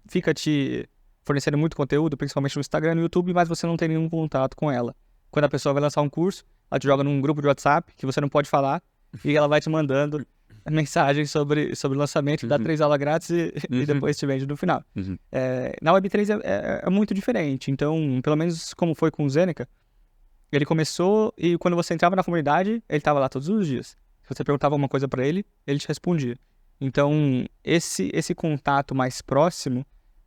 fica te fornecendo muito conteúdo, principalmente no Instagram e no YouTube, mas você não tem nenhum contato com ela. Quando a pessoa vai lançar um curso, ela te joga num grupo de WhatsApp que você não pode falar e ela vai te mandando mensagens sobre o lançamento, dá 3 aulas grátis e depois te vende no final. Na Web3 é muito diferente. Então, pelo menos como foi com o Zeneca, ele começou e quando você entrava na comunidade, ele estava lá todos os dias. Se você perguntava alguma coisa para ele, ele te respondia. Então, esse contato mais próximo,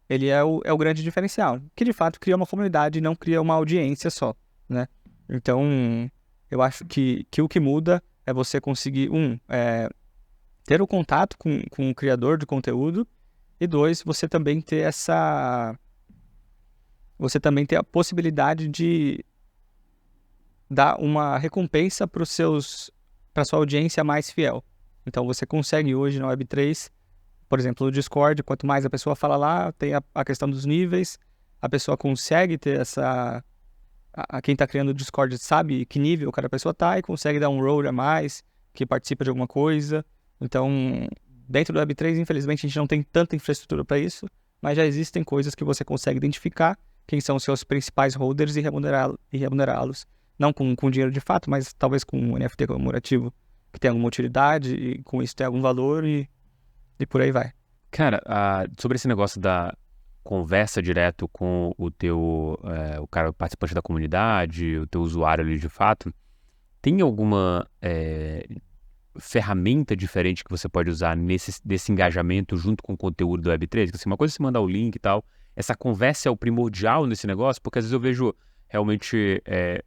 ele é o grande diferencial. Que, de fato, cria uma comunidade e não cria uma audiência só, né? Então, eu acho que o que muda é você conseguir, ter o contato com o criador de conteúdo e 2, você também ter a possibilidade de dar uma recompensa para sua audiência mais fiel. Então você consegue hoje na Web3, por exemplo, no Discord, quanto mais a pessoa fala lá, tem a questão dos níveis, a pessoa consegue ter quem está criando o Discord sabe que nível cada pessoa está e consegue dar um role a mais, que participa de alguma coisa. Então, dentro do Web3, infelizmente, a gente não tem tanta infraestrutura para isso, mas já existem coisas que você consegue identificar quem são os seus principais holders e remunerá-los. Não com dinheiro de fato, mas talvez com um NFT comemorativo que tem alguma utilidade e com isso tem algum valor e por aí vai. Cara, sobre esse negócio da conversa direto com o teu o cara participante da comunidade, o teu usuário ali de fato, Tem alguma ferramenta diferente que você pode usar desse engajamento junto com o conteúdo do Web3? Assim, uma coisa é você mandar o link e tal, essa conversa é o primordial nesse negócio, porque às vezes eu vejo realmente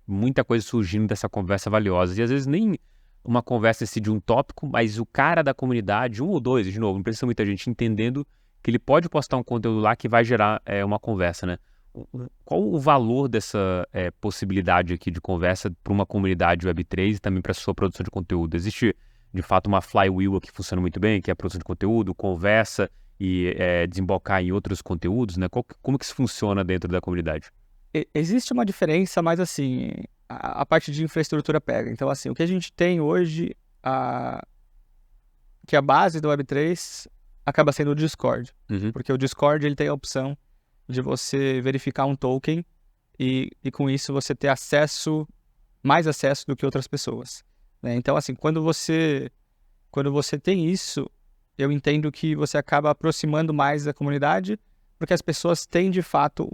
muita coisa surgindo dessa conversa valiosa, e às vezes nem uma conversa de um tópico, mas o cara da comunidade, um ou dois, de novo, não precisa muita gente entendendo que ele pode postar um conteúdo lá que vai gerar uma conversa, né? Qual o valor dessa possibilidade aqui de conversa para uma comunidade Web3 e também para a sua produção de conteúdo? Existe, de fato, uma flywheel aqui que funciona muito bem, que é a produção de conteúdo, conversa e desembocar em outros conteúdos, né? Como que isso funciona dentro da comunidade? Existe uma diferença, mas assim, a parte de infraestrutura pega. Então, assim, o que a gente tem hoje, que a base do Web3 acaba sendo o Discord. Porque o Discord ele tem a opção de você verificar um token e com isso você ter mais acesso do que outras pessoas, né? Então, assim, quando você tem isso, eu entendo que você acaba aproximando mais da comunidade, porque as pessoas têm, de fato,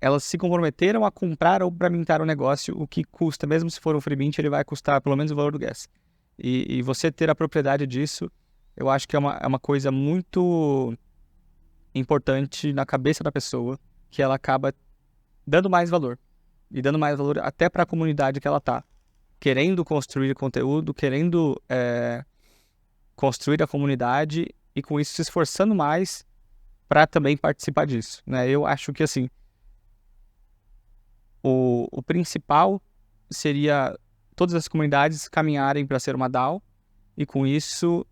elas se comprometeram a comprar ou para mintar o negócio, o que custa, mesmo se for um free mint, ele vai custar pelo menos o valor do gas. E você ter a propriedade disso, eu acho que é uma coisa muito importante na cabeça da pessoa, que ela acaba dando mais valor. E dando mais valor até para a comunidade que ela tá. Querendo construir conteúdo, querendo construir a comunidade e com isso se esforçando mais para também participar disso, né? Eu acho que, assim, o principal seria todas as comunidades caminharem para ser uma DAO e com isso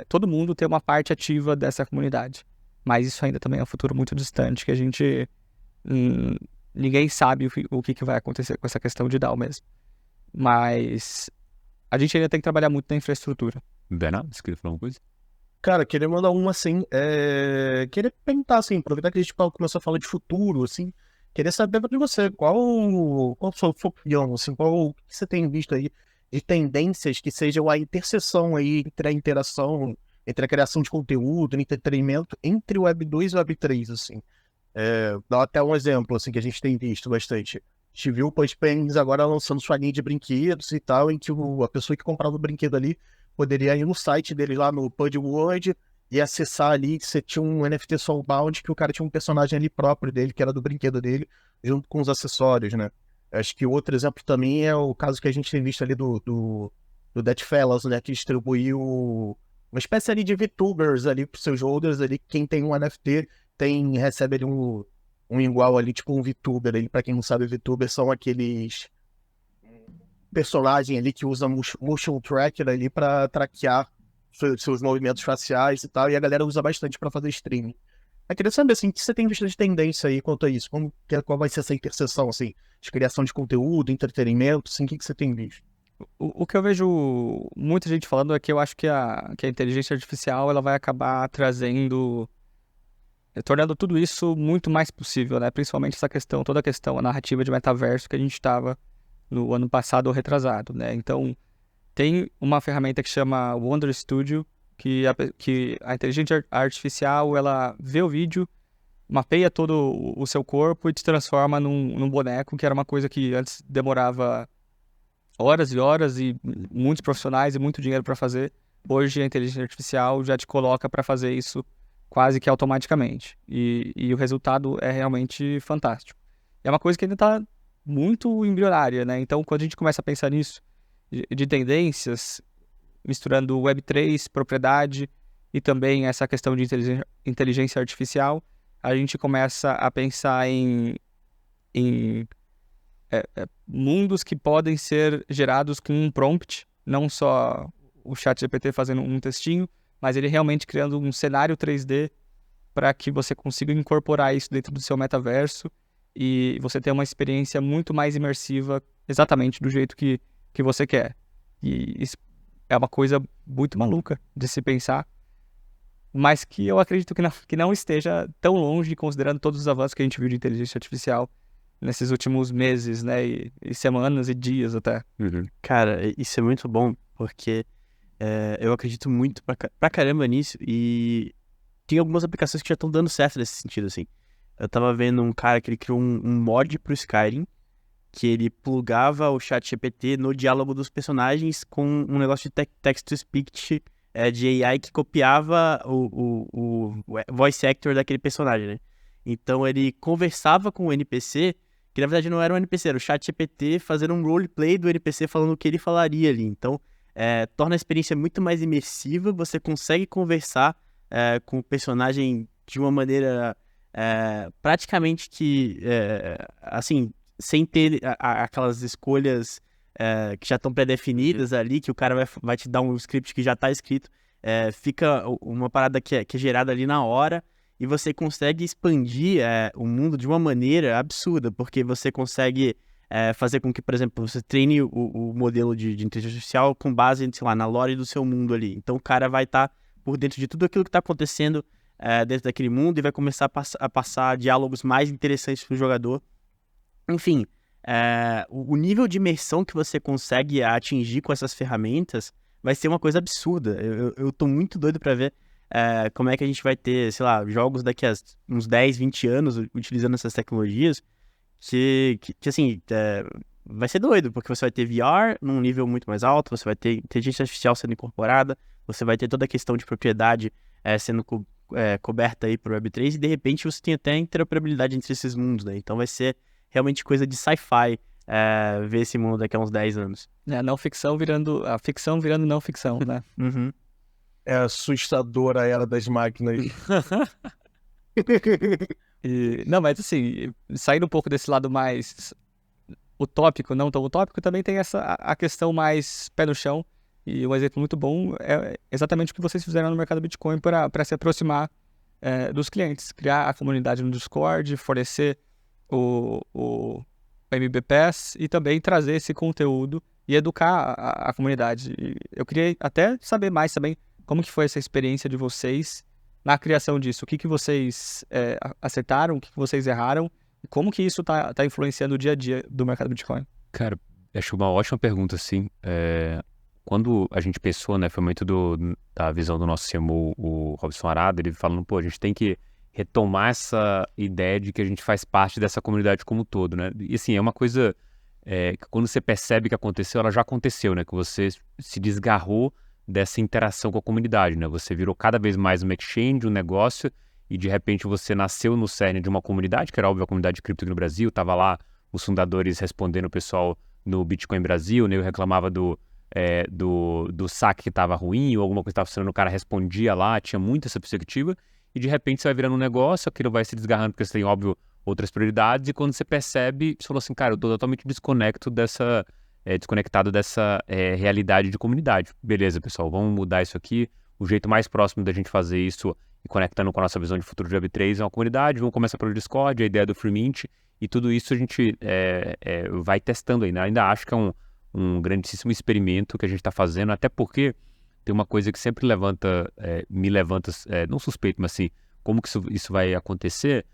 todo mundo ter uma parte ativa dessa comunidade. Mas isso ainda também é um futuro muito distante, que a gente... ninguém sabe o que vai acontecer com essa questão de DAO mesmo. Mas a gente ainda tem que trabalhar muito na infraestrutura. Bernardo, você queria falar uma coisa? Cara, queria mandar uma assim, queria perguntar assim, aproveitar que a gente começou a falar de futuro, assim, queria saber de você, qual a sua opinião, assim, o que você tem visto aí de tendências que sejam a interseção aí entre a interação, entre a criação de conteúdo, o entretenimento, entre o Web 2 e o Web 3, assim. Dá até um exemplo, assim, que a gente tem visto bastante. A gente viu o PodPens agora lançando sua linha de brinquedos e tal, em que a pessoa que comprava o brinquedo ali poderia ir no site dele lá no PudWorld e acessar ali, você tinha um NFT Soulbound, que o cara tinha um personagem ali próprio dele, que era do brinquedo dele, junto com os acessórios, né? Acho que outro exemplo também é o caso que a gente tem visto ali do Dead Fellas, né? Que distribuiu uma espécie ali de VTubers ali pros seus holders ali, quem tem um NFT recebe ali um igual ali, tipo um VTuber ali. Pra quem não sabe, VTubers são aqueles personagens ali que usam motion tracker ali pra traquear seus movimentos faciais e tal, e a galera usa bastante pra fazer streaming. Eu queria saber, assim, o que você tem visto de tendência aí quanto a isso? Qual vai ser essa interseção, assim, de criação de conteúdo, entretenimento, assim, o que você tem visto? O que eu vejo muita gente falando é que eu acho que a inteligência artificial ela vai acabar tornando tudo isso muito mais possível, né? Principalmente toda a questão, a narrativa de metaverso que a gente estava no ano passado ou retrasado, né? Então, tem uma ferramenta que chama Wonder Studio, que a inteligência artificial, ela vê o vídeo, mapeia todo o seu corpo e te transforma num boneco, que era uma coisa que antes demorava horas e horas e muitos profissionais e muito dinheiro para fazer. Hoje a inteligência artificial já te coloca para fazer isso quase que automaticamente. E o resultado é realmente fantástico. É uma coisa que ainda está muito embrionária, né? Então, quando a gente começa a pensar nisso, de tendências, misturando Web3, propriedade e também essa questão de inteligência artificial, a gente começa a pensar em mundos que podem ser gerados com um prompt, não só o ChatGPT fazendo um textinho, mas ele realmente criando um cenário 3D para que você consiga incorporar isso dentro do seu metaverso e você ter uma experiência muito mais imersiva exatamente do jeito que você quer. E isso é uma coisa muito maluca de se pensar, mas que eu acredito que não esteja tão longe, considerando todos os avanços que a gente viu de inteligência artificial nesses últimos meses, né, e semanas e dias até. Cara, isso é muito bom, porque eu acredito muito pra caramba nisso, e tem algumas aplicações que já estão dando certo nesse sentido, assim. Eu tava vendo um cara que ele criou um mod pro Skyrim, que ele plugava o chat GPT no diálogo dos personagens com um negócio de text-to-speech de AI que copiava o voice actor daquele personagem, né? Então ele conversava com o NPC, que na verdade não era um NPC, era o chat GPT fazendo um roleplay do NPC falando o que ele falaria ali. Então torna a experiência muito mais imersiva, você consegue conversar com o personagem de uma maneira praticamente que, assim, sem ter aquelas escolhas que já estão pré-definidas ali, que o cara vai te dar um script que já está escrito, fica uma parada que é gerada ali na hora, e você consegue expandir o mundo de uma maneira absurda, porque você consegue fazer com que, por exemplo, você treine o modelo de inteligência artificial com base, sei lá, na lore do seu mundo ali. Então o cara vai estar por dentro de tudo aquilo que está acontecendo dentro daquele mundo e vai começar a passar diálogos mais interessantes para o jogador. Enfim, o nível de imersão que você consegue atingir com essas ferramentas vai ser uma coisa absurda. Eu tô muito doido para ver como é que a gente vai ter, sei lá, jogos daqui a uns 10, 20 anos utilizando essas tecnologias que assim, vai ser doido, porque você vai ter VR num nível muito mais alto, você vai ter inteligência artificial sendo incorporada, você vai ter toda a questão de propriedade sendo coberta aí pro Web3, e de repente você tem até interoperabilidade entre esses mundos, né? Então vai ser realmente coisa de sci-fi ver esse mundo daqui a uns 10 anos. A ficção virando não ficção, né? Uhum. É assustadora a era das máquinas. Não, mas assim, saindo um pouco desse lado mais utópico, não tão utópico, também tem a questão mais pé no chão. E um exemplo muito bom é exatamente o que vocês fizeram no mercado Bitcoin para se aproximar dos clientes. Criar a comunidade no Discord, fornecer o MBPass e também trazer esse conteúdo e educar a comunidade. E eu queria até saber mais também como que foi essa experiência de vocês na criação disso. O que vocês acertaram, o que vocês erraram e como que isso tá influenciando o dia a dia do mercado Bitcoin? Cara, acho uma ótima pergunta, assim. Quando a gente pensou, né, foi muito da visão do nosso CMO, o Robson Arada, ele falando, pô, a gente tem que retomar essa ideia de que a gente faz parte dessa comunidade como um todo, né? E assim, é uma coisa que quando você percebe que aconteceu, ela já aconteceu, né? Que você se desgarrou dessa interação com a comunidade, né? Você virou cada vez mais uma exchange, um negócio, e de repente você nasceu no cerne de uma comunidade, que era óbvio a comunidade de cripto aqui no Brasil, tava lá os fundadores respondendo o pessoal no Bitcoin Brasil, né? Eu reclamava do saque que estava ruim ou alguma coisa que estava funcionando, o cara respondia lá, tinha muito essa perspectiva, e de repente você vai virando um negócio, aquilo vai se desgarrando porque você tem, óbvio, outras prioridades, e quando você percebe, você falou assim, cara, eu tô totalmente desconectado dessa realidade de comunidade. Beleza, pessoal, vamos mudar isso aqui. O jeito mais próximo da gente fazer isso e conectando com a nossa visão de futuro de Web3 é uma comunidade, vamos começar pelo Discord, a ideia do Free Mint, e tudo isso a gente vai testando ainda. Ainda acho que é um grandíssimo experimento que a gente está fazendo, até porque tem uma coisa que sempre me levanta, não suspeito, mas assim, como que isso vai acontecer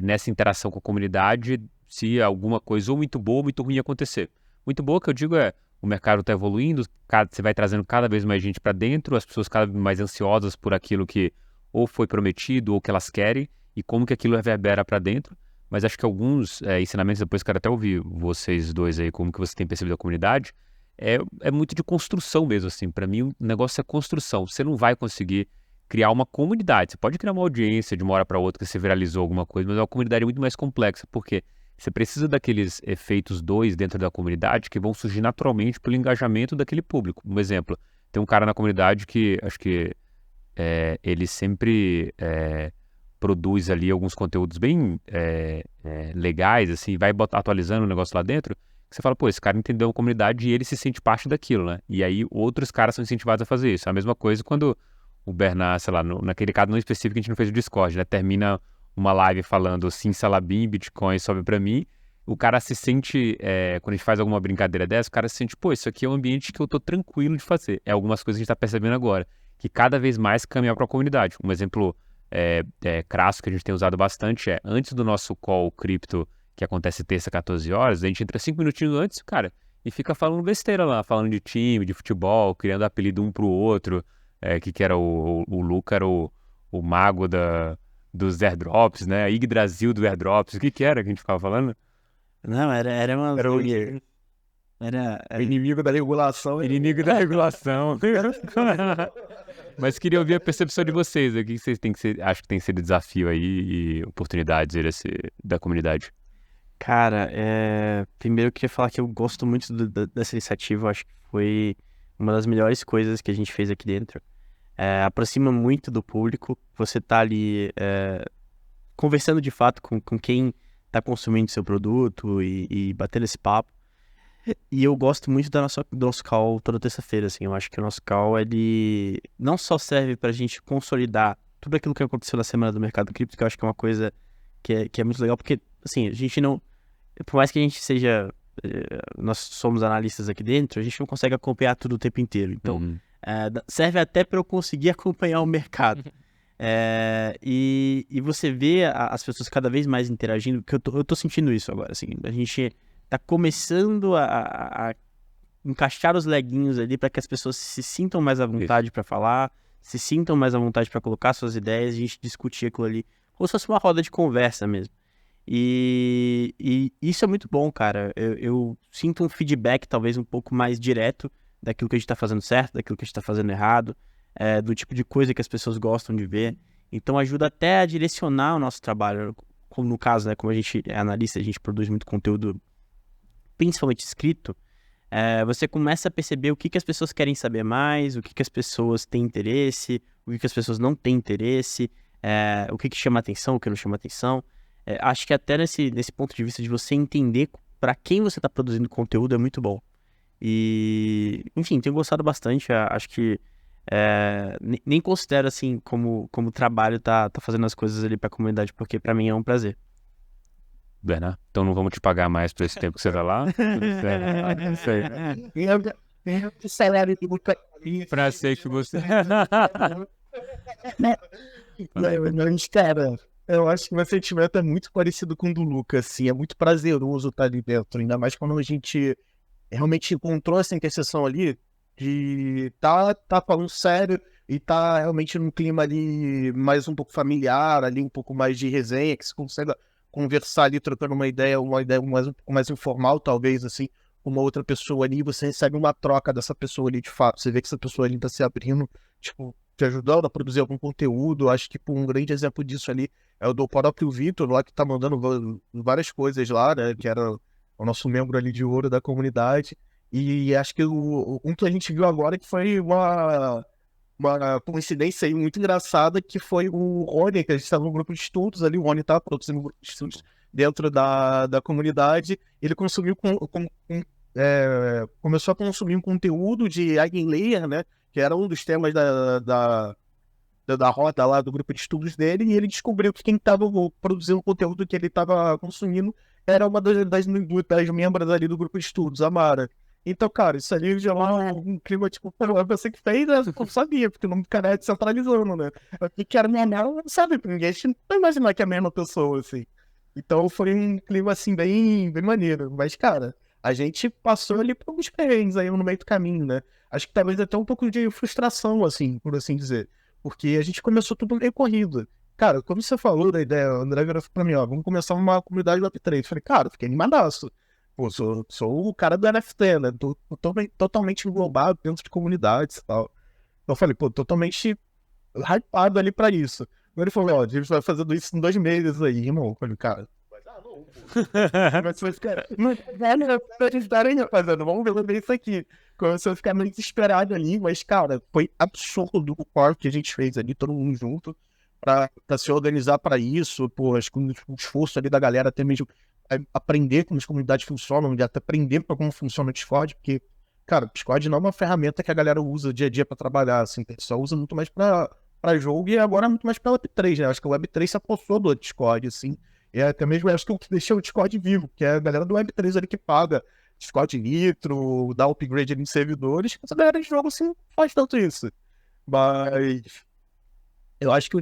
nessa interação com a comunidade, se alguma coisa ou muito boa ou muito ruim acontecer. Muito boa, que eu digo, o mercado está evoluindo, você vai trazendo cada vez mais gente para dentro, as pessoas cada vez mais ansiosas por aquilo que ou foi prometido ou que elas querem, e como que aquilo reverbera para dentro. Mas acho que alguns ensinamentos, depois quero até ouvir vocês dois aí, como que você tem percebido a comunidade, é muito de construção mesmo, assim. Para mim, o negócio é construção. Você não vai conseguir criar uma comunidade. Você pode criar uma audiência de uma hora para outra que você viralizou alguma coisa, mas é uma comunidade muito mais complexa, porque você precisa daqueles efeitos dentro da comunidade que vão surgir naturalmente pelo engajamento daquele público. Um exemplo, tem um cara na comunidade que acho que ele sempre produz ali alguns conteúdos bem legais, assim, vai atualizando o negócio lá dentro, que você fala, pô, esse cara entendeu a comunidade e ele se sente parte daquilo, né? E aí outros caras são incentivados a fazer isso. A mesma coisa quando o Bernard, sei lá, naquele caso não específico que a gente não fez o Discord, né? Termina uma live falando sim, Salabim, Bitcoin sobe pra mim, o cara se sente, quando a gente faz alguma brincadeira dessa, o cara se sente, pô, isso aqui é um ambiente que eu tô tranquilo de fazer. É algumas coisas que a gente tá percebendo agora, que cada vez mais caminhar pra comunidade. Um exemplo crasso que a gente tem usado bastante antes do nosso call cripto, que acontece terça, 14 horas, a gente entra 5 minutinhos antes, cara, e fica falando besteira lá, falando de time, de futebol, criando apelido um pro outro, que era o Luca, era o mago dos airdrops, né? A Yggdrasil do airdrops, o que era que a gente ficava falando? Não, era uma... Era o Era... inimigo da regulação. Inimigo da regulação. Mas queria ouvir a percepção de vocês. O que vocês acham que tem sido desafio aí e oportunidades da comunidade? Cara, primeiro eu queria falar que eu gosto muito dessa iniciativa. Eu acho que foi uma das melhores coisas que a gente fez aqui dentro. Aproxima muito do público. Você tá ali conversando de fato com quem tá consumindo seu produto e batendo esse papo. E eu gosto muito do nosso call toda terça-feira, assim. Eu acho que o nosso call, ele não só serve pra gente consolidar tudo aquilo que aconteceu na semana do mercado cripto, que eu acho que é uma coisa que é muito legal, porque, assim, a gente não... Por mais que a gente seja... nós somos analistas aqui dentro, a gente não consegue acompanhar tudo o tempo inteiro. Então, serve até para eu conseguir acompanhar o mercado. E você vê as pessoas cada vez mais interagindo, que eu tô sentindo isso agora, assim. A gente tá começando a encaixar os leguinhos ali para que as pessoas se sintam mais à vontade para falar, se sintam mais à vontade para colocar suas ideias, a gente discutir aquilo ali, como se fosse uma roda de conversa mesmo. E isso é muito bom, cara. Eu sinto um feedback talvez um pouco mais direto daquilo que a gente tá fazendo certo, daquilo que a gente tá fazendo errado, do tipo de coisa que as pessoas gostam de ver. Então ajuda até a direcionar o nosso trabalho. Como no caso, né, como a gente é analista, a gente produz muito conteúdo, principalmente escrito, você começa a perceber o que as pessoas querem saber mais, o que as pessoas têm interesse, o que as pessoas não têm interesse, o que chama atenção, o que não chama atenção. Acho que até nesse ponto de vista de você entender para quem você está produzindo conteúdo é muito bom. E, enfim, tenho gostado bastante. Acho que nem considero assim como trabalho tá fazendo as coisas ali para a comunidade, porque para mim é um prazer. Bernardo, então não vamos te pagar mais por esse tempo que você tá lá? Isso aí. Pra ser que você... Mas, cara, eu acho que meu sentimento é muito parecido com o do Lucas, assim, é muito prazeroso estar ali dentro, ainda mais quando a gente realmente encontrou essa interseção ali de tá falando sério e tá realmente num clima ali mais um pouco familiar, ali um pouco mais de resenha, que se consegue conversar ali, trocando uma ideia um pouco mais informal, talvez, assim, com uma outra pessoa ali, você recebe uma troca dessa pessoa ali de fato, você vê que essa pessoa ali tá se abrindo, tipo, te ajudando a produzir algum conteúdo. Acho que um grande exemplo disso ali é o do próprio Vitor, lá que tá mandando várias coisas lá, né, que era o nosso membro ali de ouro da comunidade, e acho que um que a gente viu agora que foi uma coincidência aí muito engraçada, que foi o Rony, que a gente estava no grupo de estudos ali, o Rony tá produzindo um grupo de estudos dentro da comunidade, ele consumiu começou a consumir um conteúdo de Eigenlayer, né, que era um dos temas da roda lá do grupo de estudos dele, e ele descobriu que quem estava produzindo o conteúdo que ele estava consumindo era uma das membros ali do grupo de estudos, a Mara. Então, cara, isso ali já é um clima, tipo, a pessoa que fez, né, eu sabia, porque o nome do cara é descentralizando, né? Eu que era minha não sabe, porque a gente não vai imaginar que é a mesma pessoa, assim. Então foi um clima, assim, bem maneiro. Mas, cara, a gente passou ali por alguns perrengues aí no meio do caminho, né? Acho que talvez até um pouco de frustração, assim, por assim dizer. Porque a gente começou tudo meio corrido. Cara, quando você falou da ideia, o André virou pra mim, ó, vamos começar uma comunidade Web3. Eu falei, cara, fiquei animadaço. Pô, sou o cara do NFT, né? Tô totalmente englobado dentro de comunidades e tal. Então eu falei, pô, totalmente hypado ali pra isso. Então ele falou, ó, a gente vai fazendo isso em 2 meses aí, irmão. Eu falei, cara, vai dar não, pô. Mas você ficar, fazendo, vamos ver isso aqui. Começou a ficar meio desesperado ali, mas, cara, foi absurdo o core que a gente fez ali, todo mundo junto, pra se organizar pra isso, pô, acho que o esforço ali da galera até mesmo aprender como as comunidades funcionam, de até aprender como funciona o Discord, porque, cara, o Discord não é uma ferramenta que a galera usa dia a dia pra trabalhar, assim, a pessoa usa muito mais pra jogo e agora muito mais pra Web3, né? Acho que o Web3 se apossou do Discord, assim, e até mesmo acho que o que deixou o Discord vivo, que é a galera do Web3 ali que paga Discord Nitro, dá upgrade ali em servidores, essa galera de jogo, assim, não faz tanto isso. Mas eu acho que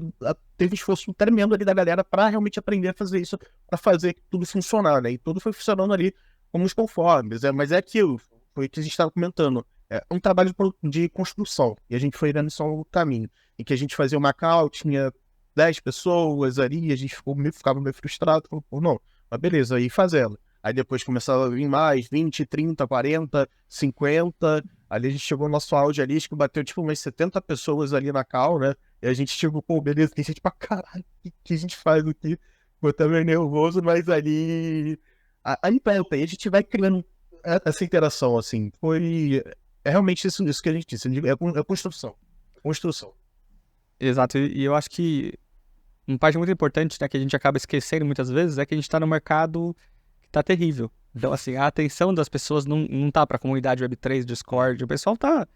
teve um esforço tremendo ali da galera pra realmente aprender a fazer isso, pra fazer tudo funcionar, né? E tudo foi funcionando ali como os conformes, mas é aquilo, foi o que a gente estava comentando. É um trabalho de construção, e a gente foi indo só o caminho, em que a gente fazia uma call, tinha 10 pessoas ali, a gente ficava meio frustrado, falou, não, mas beleza, aí fazendo. aí depois começava a vir mais, 20, 30, 40, 50, ali a gente chegou no nosso auge ali, acho que bateu tipo umas 70 pessoas ali na call, né? E a gente chegou, pô, beleza, tem gente pra caralho, o que a gente faz aqui? Ficou também nervoso, mas ali planta, e a gente vai criando essa interação, assim, é realmente isso que a gente disse, é construção. Construção. Exato, e eu acho que uma parte muito importante, né, que a gente acaba esquecendo muitas vezes, é que a gente tá no mercado que tá terrível. Então, assim, a atenção das pessoas não tá pra comunidade Web3, Discord, o pessoal tá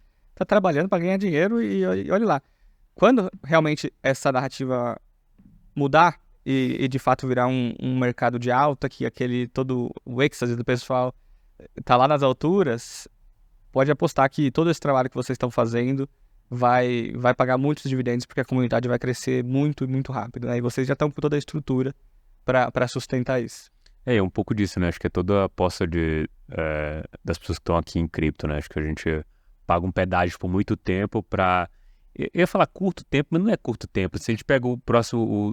trabalhando pra ganhar dinheiro e olha lá. Quando realmente essa narrativa mudar e de fato virar um mercado de alta, que todo o êxtase do pessoal tá lá nas alturas, pode apostar que todo esse trabalho que vocês estão fazendo vai pagar muitos dividendos, porque a comunidade vai crescer muito, muito rápido, né? E vocês já estão com toda a estrutura para sustentar isso. É um pouco disso, né? Acho que é toda a aposta das pessoas que estão aqui em cripto, né? Acho que a gente paga um pedágio por muito tempo para... Eu ia falar curto tempo, mas não é curto tempo. Se a gente pega o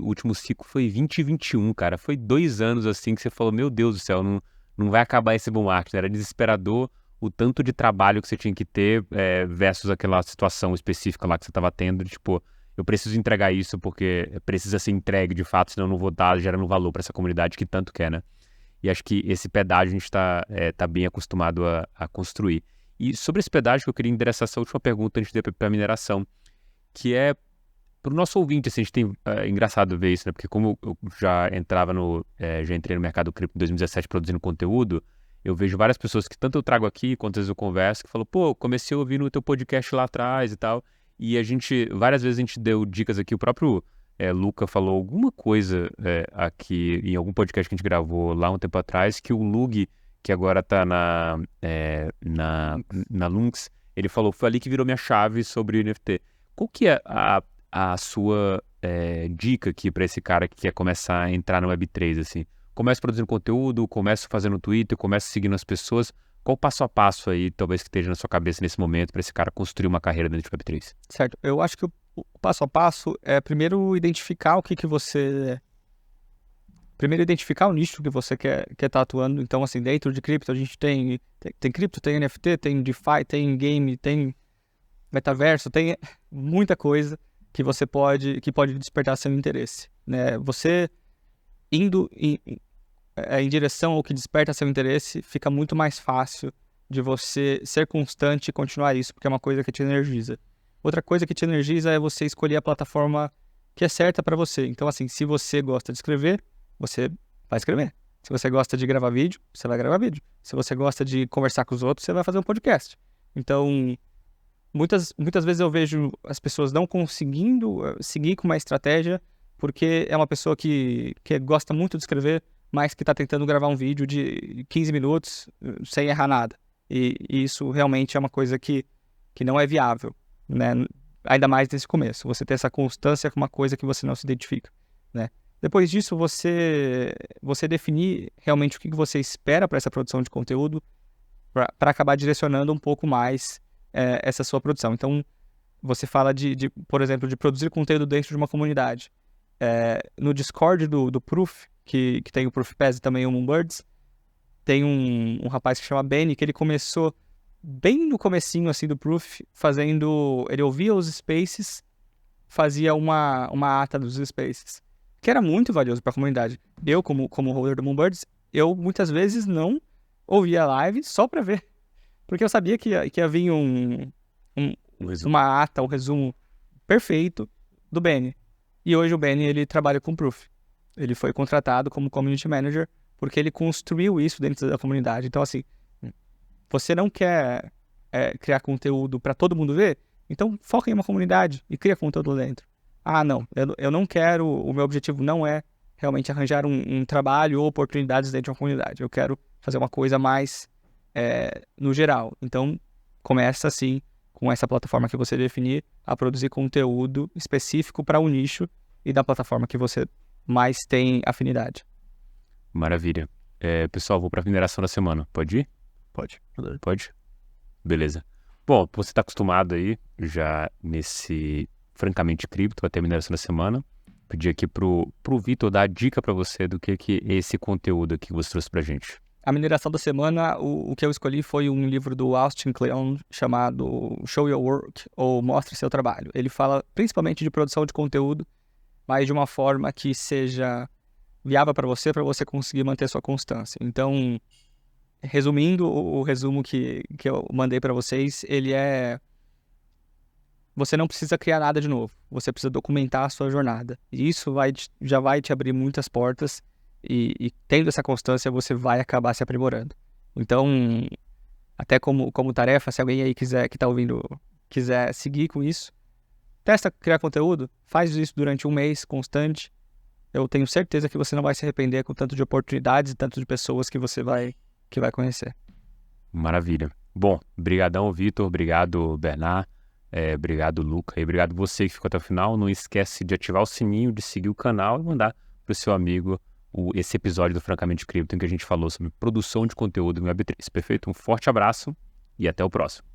último ciclo, foi 2021, cara. Foi 2 anos assim que você falou, meu Deus do céu, não vai acabar esse bull market. Era desesperador o tanto de trabalho que você tinha que ter versus aquela situação específica lá que você estava tendo. Tipo, eu preciso entregar isso porque precisa ser entregue de fato, senão eu não vou estar gerando valor para essa comunidade que tanto quer, né? E acho que esse pedágio a gente tá bem acostumado a construir. E sobre esse pedágio, eu queria endereçar essa última pergunta antes de ir para a mineração, que é para o nosso ouvinte, assim, a gente tem, engraçado ver isso, né? Porque como eu já entrei no mercado cripto em 2017 produzindo conteúdo, eu vejo várias pessoas que tanto eu trago aqui, quanto às vezes eu converso, que falam, pô, comecei a ouvir no teu podcast lá atrás e tal, e várias vezes a gente deu dicas aqui, o próprio Luca falou alguma coisa aqui em algum podcast que a gente gravou lá um tempo atrás, que o Lug, que agora tá na Lynx, ele falou, foi ali que virou minha chave sobre NFT. Qual que é a sua dica aqui para esse cara que quer começar a entrar no Web3, assim? Começa produzindo conteúdo, começa fazendo Twitter, começa seguindo as pessoas. Qual o passo a passo aí, talvez que esteja na sua cabeça nesse momento, para esse cara construir uma carreira dentro de Web3? Certo. Eu acho que o passo a passo é primeiro identificar o que você... Primeiro identificar o nicho que você quer estar atuando. Então, assim, dentro de cripto a gente tem cripto, tem NFT, tem DeFi, tem game, tem metaverso, tem muita coisa que pode despertar seu interesse, né? Você indo em direção ao que desperta seu interesse, fica muito mais fácil de você ser constante e continuar isso, porque é uma coisa que te energiza. Outra coisa que te energiza é você escolher a plataforma que é certa para você. Então, assim, se você gosta de escrever, você vai escrever. Se você gosta de gravar vídeo, você vai gravar vídeo. Se você gosta de conversar com os outros, você vai fazer um podcast. Então, muitas vezes eu vejo as pessoas não conseguindo seguir com uma estratégia porque é uma pessoa que gosta muito de escrever, mas que está tentando gravar um vídeo de 15 minutos sem errar nada. E isso realmente é uma coisa que não é viável, né? Ainda mais nesse começo. Você ter essa constância com uma coisa que você não se identifica, né? Depois disso, você definir realmente o que você espera para essa produção de conteúdo para acabar direcionando um pouco mais essa sua produção. Então, você fala por exemplo, de produzir conteúdo dentro de uma comunidade. No Discord do Proof, que tem o Proof Pass e também o Moonbirds, tem um rapaz que chama Benny, que ele começou bem no comecinho assim, do Proof, ele ouvia os Spaces, fazia uma ata dos Spaces, que era muito valioso para a comunidade. Eu, como holder do Moonbirds, eu muitas vezes não ouvia a live só para ver, porque eu sabia que ia vir uma ata, um resumo perfeito do Benny. E hoje o Benny, ele trabalha com Proof. Ele foi contratado como Community Manager porque ele construiu isso dentro da comunidade. Então, assim, você não quer criar conteúdo para todo mundo ver? Então, foca em uma comunidade e cria conteúdo dentro. Ah, não, eu não quero, o meu objetivo não é realmente arranjar um trabalho ou oportunidades dentro de uma comunidade. Eu quero fazer uma coisa mais no geral. Então, começa assim, com essa plataforma que você definir, a produzir conteúdo específico para um nicho e da plataforma que você mais tem afinidade. Maravilha. Pessoal, vou para a mineração da semana. Pode ir? Pode. Pode? Beleza. Bom, você está acostumado aí já nesse Francamente Cripto, até a mineração da semana. Pedi aqui pro Vitor dar a dica para você do que é esse conteúdo aqui que você trouxe pra gente. A mineração da semana, o que eu escolhi foi um livro do Austin Kleon chamado Show Your Work, ou Mostre Seu Trabalho. Ele fala principalmente de produção de conteúdo, mas de uma forma que seja viável para você conseguir manter sua constância. Então, resumindo, o resumo que eu mandei para vocês, ele é: você não precisa criar nada de novo, você precisa documentar a sua jornada. E isso já vai te abrir muitas portas, e tendo essa constância, você vai acabar se aprimorando. Então, até como tarefa, se alguém aí que está ouvindo quiser seguir com isso, testa criar conteúdo, faz isso durante um mês, constante. Eu tenho certeza que você não vai se arrepender com tanto de oportunidades e tanto de pessoas que você vai conhecer. Maravilha. Bom, brigadão, Vitor. Obrigado, Bernard. Obrigado, Luca. E obrigado você que ficou até o final. Não esquece de ativar o sininho, de seguir o canal e mandar para o seu amigo esse episódio do Francamente Cripto, em que a gente falou sobre produção de conteúdo no Web3. Perfeito? Um forte abraço e até o próximo.